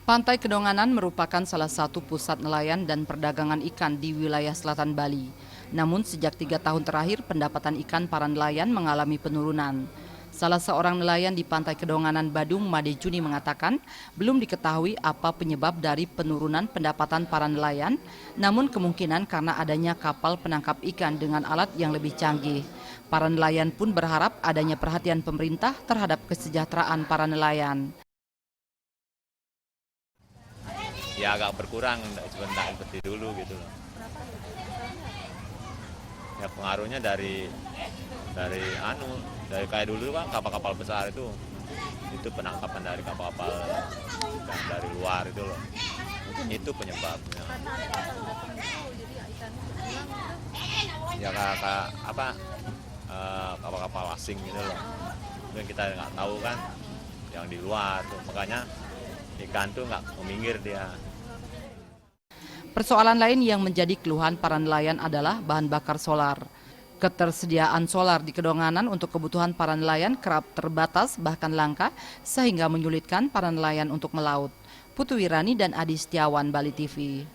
Pantai Kedonganan merupakan salah satu pusat nelayan dan perdagangan ikan di wilayah selatan Bali. Namun sejak 3 tahun terakhir pendapatan ikan para nelayan mengalami penurunan. Salah seorang nelayan di Pantai Kedonganan Badung, Made Juni mengatakan belum diketahui apa penyebab dari penurunan pendapatan para nelayan, namun kemungkinan karena adanya kapal penangkap ikan dengan alat yang lebih canggih. Para nelayan pun berharap adanya perhatian pemerintah terhadap kesejahteraan para nelayan. Ya agak berkurang sebentar seperti dulu gitu loh. Ya pengaruhnya dari dari kayak dulu kan kapal-kapal besar itu penangkapan dari kapal-kapal yang dari luar itu loh. Mungkin itu penyebabnya. Ya kayak apa kapal-kapal asing gitu loh. Mungkin kita nggak tahu kan yang di luar tuh, makanya ikan tuh nggak meminggir dia. Persoalan lain yang menjadi keluhan para nelayan adalah bahan bakar solar. Ketersediaan solar di Kedonganan untuk kebutuhan para nelayan kerap terbatas bahkan langka sehingga menyulitkan para nelayan untuk melaut. Putu Wirani dan Adi Setiawan, Bali TV.